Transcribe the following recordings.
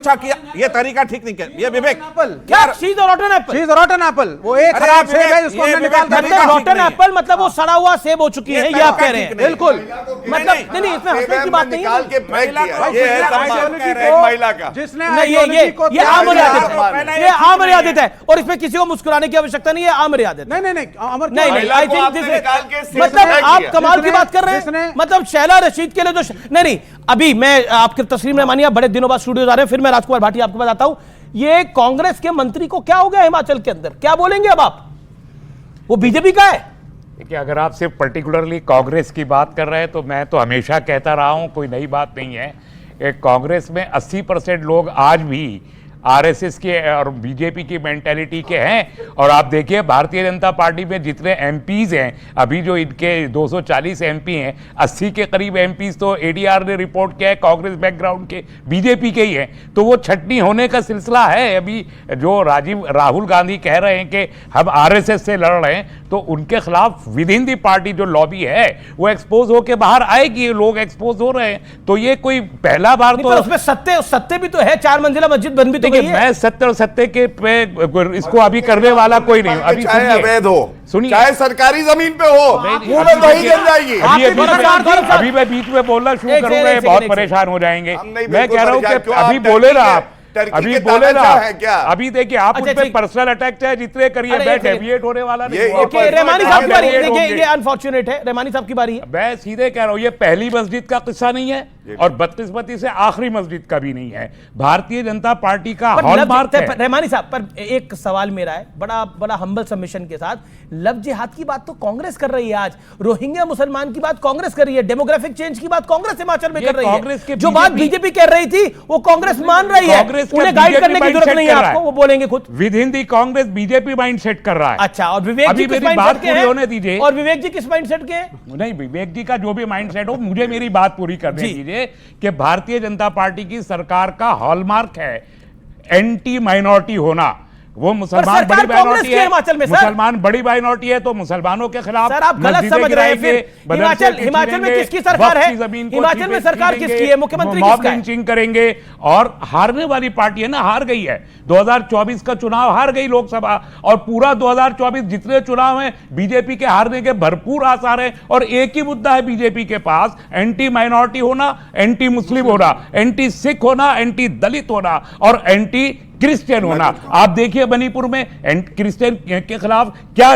अच्छा किया, ये तरीका ठीक नहीं किया। ये विवेक क्या चीज रॉटन एप्पल, चीज रॉटन एप्पल, वो एक खराब सेब है जिसको हमने निकाल कर मतलब रॉटन एप्पल मतलब वो सड़ा हुआ सेब हो चुकी है, ये आप कह रहे हैं। बिल्कुल, मतलब नहीं इसमें हंसने की बात नहीं है। जिसने ये आम रियादत है, ये आम रियादत है और इसमें किसी को मुस्कुराने की आवश्यकता नहीं है, आम रियादत है। नहीं अमर नहीं आई थिंक मतलब आप कमाल की बात कर रहे हैं। मतलब शैला रशीद के लिए तो नहीं अभी मैं आपकी तस्वीर में मानिए बड़े दिनों बाद स्टूडियो आ रहे हैं, फिर मैं राजकुमार भाटी आपके पास आता हूं। ये कांग्रेस के मंत्री को क्या हो गया हिमाचल के अंदर, क्या बोलेंगे अब आप? वो बीजेपी का है। देखिए, अगर आप सिर्फ पर्टिकुलरली कांग्रेस की बात कर रहे हैं तो मैं तो हमेशा कहता रहा हूं, कोई नई बात नहीं है। कांग्रेस में 80% लोग आज भी आरएसएस के और बीजेपी की मेंटेलिटी के हैं। और आप देखिए भारतीय जनता पार्टी में जितने एमपीज हैं, अभी जो इनके 240 एमपी हैं, 80 के करीब एमपीज तो एडीआर ने रिपोर्ट किया है कांग्रेस बैकग्राउंड के, बीजेपी के ही हैं। तो वो छटनी होने का सिलसिला है। अभी जो राहुल गांधी कह रहे हैं कि हम आरएसएस से लड़ रहे हैं, तो उनके खिलाफ विद इन दी पार्टी जो लॉबी है वो एक्सपोज होकर बाहर आएगी। लोग एक्सपोज हो रहे हैं, तो ये कोई पहला बार तो उसमें सत्य भी तो है, 4 मंजिला मस्जिद बन भी तो गई है। मैं सत्य और सत्य के पे इसको अभी करने वाला कोई नहीं। अभी चाहे अवैध हो, सुनिए, चाहे सरकारी जमीन पे हो, मुंह में दही जम जाएगी। अभी मैं बीच में बोलना शुरू करूंगा, बहुत परेशान हो जाएंगे। मैं कह रहा हूं कि अभी बोले ना आप, अभी बोले ना क्या? अभी देखिए आप उस पे पर्सनल अटैक चाहे जितने करिए, मैं डेविएट होने वाला नहीं। रहमानी साहब की बारी है, देखिए ये अनफॉर्चुनेट है, रहमानी साहब की बारी है। मैं सीधे कह रहा हूं, ये पहली मस्जिद का किस्सा नहीं है और बदकिस्मती से आखिरी मस्जिद का भी नहीं है। भारतीय जनता पार्टी का हॉलमार्क है। रहमानी साहब पर एक सवाल मेरा है, बड़ा हम्बल सबमिशन के साथ, लव जिहाद की बात तो कांग्रेस कर रही है आज, रोहिंग्या मुसलमान की बात कांग्रेस कर रही है, डेमोग्राफिक चेंज की बात कांग्रेस हिमाचल में कर रही है। जो बात बीजेपी कर रही थी वो कांग्रेस मान रही है, उन्हें गाइड करने की जरूरत नहीं है आपको, वो बोलेंगे खुद। With in the Congress BJP mindset कर रहा है। अच्छा, और विवेक जी किस माइंडसेट के हैं? होने दीजिए। और विवेक जी किस माइंडसेट के हैं? नहीं, विवेक जी का जो भी माइंडसेट हो, मुझे मेरी बात पूरी करने दीजिए कि भारतीय जनता पार्टी की सरकार का हॉलमार्क है एंटी माइनॉरिटी होना। वो मुसलमान बड़ी माइनॉरिटी है, मुसलमान बड़ी माइनॉरिटी है, तो मुसलमानों के खिलाफ सर आप गलत समझ रहे हैं। फिर हिमाचल में किसकी सरकार है? हिमाचल में सरकार किसकी है? मुख्यमंत्री किसका है? मॉब लिंचिंग करेंगे और हारने वाली पार्टी है ना, हार गई है। 2024 का चुनाव हार गई लोकसभा, और पूरा 2024 जितने चुनाव हैं बीजेपी के हारने के भरपूर आसार हैं। और एक ही मुद्दा है बीजेपी के पास, एंटी माइनॉरिटी होना, एंटी मुस्लिम होना, एंटी सिख होना, एंटी दलित होना और एंटी क्रिश्चियन होना। आप देखिए मणिपुर में क्रिश्चियन के खिलाफ क्या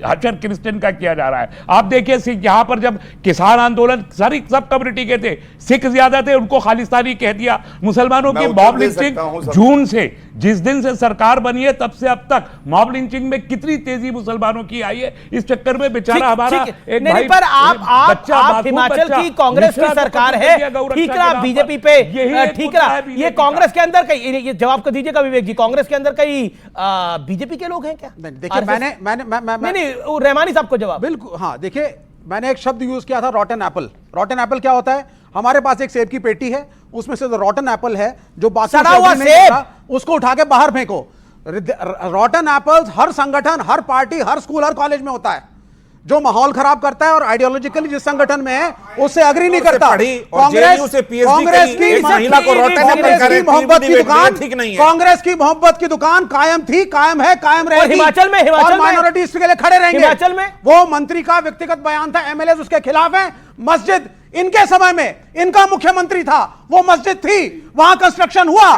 हचर क्रिश्चियन का किया जा रहा है। आप देखिए यहां पर जब किसान आंदोलन सारी सब कम्युनिटी के थे, सिख ज्यादा थे, उनको खालिस्तानी कह दिया। मुसलमानों की मॉब लिंचिंग जून से, जिस दिन से सरकार बनी है तब से अब तक मॉब लिंचिंग में कितनी तेजी मुसलमानों की आई है। इस चक्कर में बेचारा हमारा एक भाई, पर आप हिमाचल की कांग्रेस की सरकार है, ठीक रहा बीजेपी पे, ठीक रहा। ये कांग्रेस के अंदर कई जवाब को दीजिएगा विवेक जी, कांग्रेस के अंदर कई बीजेपी के लोग हैं क्या? देखिए मैंने नहीं रहमानी साहब को जवाब। बिल्कुल हाँ, देखिए मैंने एक शब्द यूज किया था, रॉटन एप्पल। रॉटन एप्पल क्या होता है? हमारे पास एक सेब की पेटी है, उसमें से रॉटन एप्पल है जो बाकी सेब, उसको उठा के बाहर फेंको। रॉटन एप्पल्स हर संगठन, हर पार्टी, हर स्कूल, हर कॉलेज में होता है। जो माहौल खराब करता है और आइडियोलॉजिकली जिस संगठन में है उससे अग्री नहीं करता। कांग्रेस की मोहब्बत की दुकान, कांग्रेस की मोहब्बत की दुकान कायम थी, कायम है, कायम रहेगी। हिमाचल में माइनॉरिटीज के लिए खड़े रहेंगे। हिमाचल में वो मंत्री का व्यक्तिगत बयान था, एमएलए उसके खिलाफ है। मस्जिद इनके समय में इनका मुख्यमंत्री था, वो मस्जिद थी, वहां कंस्ट्रक्शन हुआ।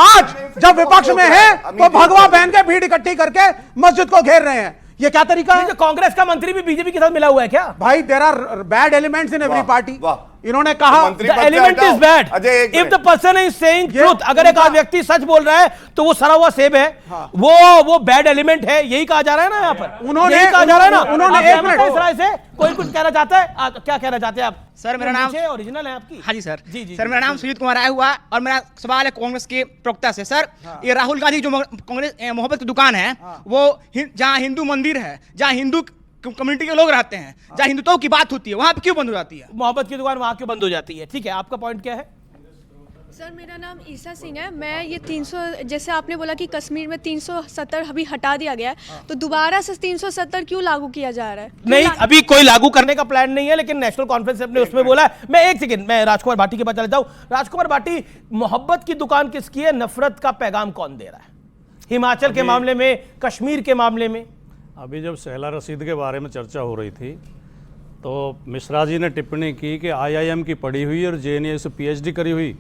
आज जब विपक्ष में है तो भगवा बहन के भीड़ इकट्ठी करके मस्जिद को घेर रहे हैं। ये क्या तरीका है? कांग्रेस का मंत्री भी बीजेपी के साथ मिला हुआ है क्या? भाई there are bad elements in every party. इन्होंने कहा element is bad if the person is saying truth. अगर एक व्यक्ति सच बोल रहा है तो वो सड़ा हुआ सेब है, वो बैड एलिमेंट है, यही कहा जा रहा है ना यहाँ पर। उन्होंने कहा जा रहा है ना। उन्होंने एक मिनट से कोई कुछ कहना चाहता है? क्या कहना चाहते हैं आप? सर मेरा नाम ओरिजिनल है आपकी? हाँ जी सर। जी सर मेरा नाम सुजीत कुमार आया हुआ और मेरा सवाल है कांग्रेस के प्रवक्ता से। सर ये राहुल गांधी जो कांग्रेस मोहब्बत की दुकान है, वो जहाँ हिंदू मंदिर है, जहाँ हिंदू कम्युनिटी के लोग रहते हैं, जहाँ हिंदुत्व की बात होती है, वहां पे क्यों बंद हो जाती है? मोहब्बत की दुकान वहां क्यों बंद हो जाती है? ठीक है, आपका पॉइंट क्या है? सर मेरा नाम ईसा सिंह है। मैं ये 300 जैसे आपने बोला कि कश्मीर में 370 अभी हटा दिया गया है, तो दोबारा से 370 क्यों लागू किया जा रहा है? नहीं, अभी कोई लागू करने का प्लान नहीं है, लेकिन नेशनल कॉन्फ्रेंस ने उसमें बोला है। मैं एक सेकंड, मैं राजकुमार भाटी के पास चला जाऊं। राजकुमार भाटी, मोहब्बत की दुकान किसकी है? नफरत का पैगाम कौन दे रहा है? हिमाचल के मामले में, कश्मीर के मामले में? अभी जब सहला रशीद के बारे में चर्चा हो रही थी तो मिश्रा जी ने टिप्पणी की कि IIM की पढ़ी हुई और JNU से PhD करी हुई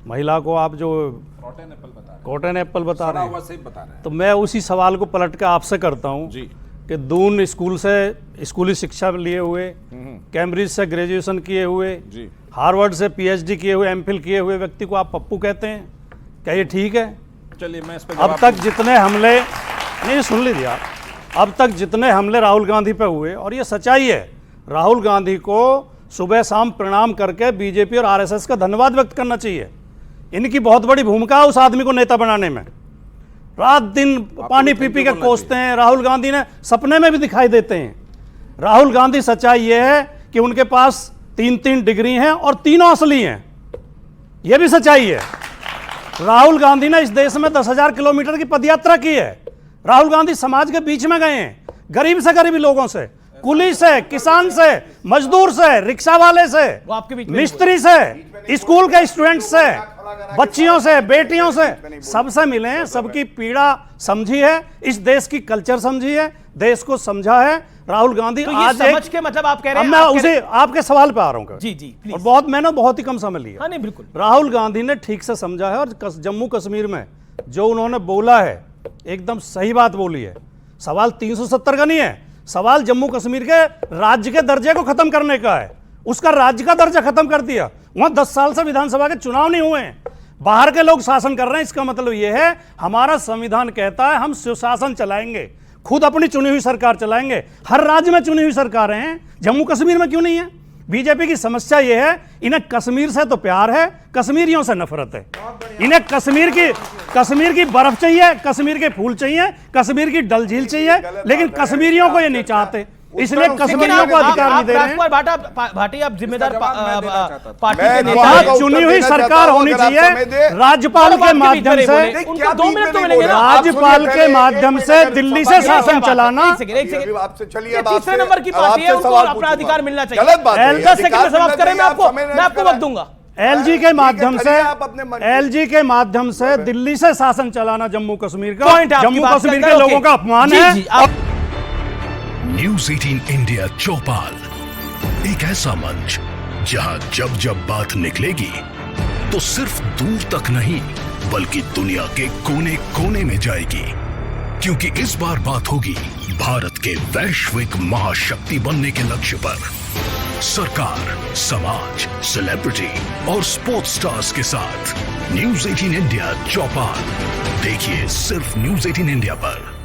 महिला को आप जो कॉटन एप्पल बता रहे हैं, तो मैं उसी सवाल को पलट के आपसे करता हूं कि दून स्कूल से स्कूली शिक्षा लिए हुए, कैम्ब्रिज से ग्रेजुएशन किए हुए, हार्वर्ड से PhD किए हुए, MPhil किए हुए व्यक्ति को आप पप्पू कहते हैं? क्या ये ठीक है? चलिए मैं इस पे अब तक जितने हमले, नहीं सुन लीजिए आप, अब तक जितने हमले राहुल गांधी पे हुए, और ये सच्चाई है, राहुल गांधी को सुबह शाम प्रणाम करके बीजेपी और RSS का धन्यवाद व्यक्त करना चाहिए। इनकी बहुत बड़ी भूमिका है उस आदमी को नेता बनाने में। रात दिन पानी पी पी के कोसते हैं। राहुल गांधी ने सपने में भी दिखाई देते हैं। राहुल गांधी, सच्चाई ये है कि उनके पास 3-3 डिग्री हैं और तीनों असली हैं, यह भी सच्चाई है। राहुल गांधी ने इस देश में 10,000 किलोमीटर की पदयात्रा की है। राहुल गांधी समाज के बीच में गए हैं, गरीब से गरीब लोगों से, कुली से, किसान से, मजदूर से, रिक्शा वाले से, मिस्त्री से, स्कूल के स्टूडेंट से, बच्चियों से, बेटियों से, सबसे मिले हैं, सबकी पीड़ा समझी है, इस देश की कल्चर समझी है, देश को समझा है। राहुल गांधी तो आज समझ के मतलब आप कह रहे हैं, मैं उसे आपके सवाल पे आ रहा हूं। जी और मैंने बहुत ही कम समय लिया। हाँ, नहीं बिल्कुल, राहुल गांधी ने ठीक से समझा है और जम्मू कश्मीर में जो उन्होंने बोला है एकदम सही बात बोली है। सवाल 370 का नहीं है, सवाल जम्मू कश्मीर के राज्य के दर्जे को खत्म करने का है। उसका राज्य का दर्जा खत्म कर दिया। वहां 10 साल से विधानसभा के चुनाव नहीं हुए हैं, बाहर के लोग शासन कर रहे हैं। इसका मतलब यह है हमारा संविधान कहता है हम सुशासन चलाएंगे, खुद अपनी चुनी हुई सरकार चलाएंगे। हर राज्य में चुनी हुई सरकारें हैं, जम्मू कश्मीर में क्यों नहीं है? बीजेपी की समस्या यह है, इन्हें कश्मीर से तो प्यार है, कश्मीरियों से नफरत है। इन्हें कश्मीर की बर्फ चाहिए, कश्मीर के फूल चाहिए, कश्मीर की डल झील चाहिए, लेकिन कश्मीरियों को ये नहीं चाहते, इसलिए कश्मीरियों को अधिकार नहीं दे रहे हैं। भाटी, आप जिम्मेदार पार्टी मैं के नेता हैं। चुनी हुई सरकार होनी चाहिए, राज्यपाल के माध्यम से, उनको 2 मिनट तो मिलेंगे ना। राज्यपाल के माध्यम से दिल्ली से शासन चलाना। आपसे चलिए, तीसरे नंबर की पार्टी है, उनको अपना अधिकार मिलना चाहिए। गलत बात है। 10 सेकंड में समाप्त करें, मैं आपको वक्त दूंगा। LG के माध्यम से दिल्ली से शासन चलाना जम्मू कश्मीर का, जम्मू कश्मीर के लोगों का अपमान है। न्यूज़ 18 इंडिया चौपाल, एक ऐसा मंच जहां जब जब बात निकलेगी तो सिर्फ दूर तक नहीं बल्कि दुनिया के कोने कोने में जाएगी, क्योंकि इस बार बात होगी भारत के वैश्विक महाशक्ति बनने के लक्ष्य पर। सरकार, समाज, सेलिब्रिटी और स्पोर्ट्स स्टार्स के साथ न्यूज़ 18 इंडिया चौपाल देखिए सिर्फ न्यूज़ 18 इंडिया पर।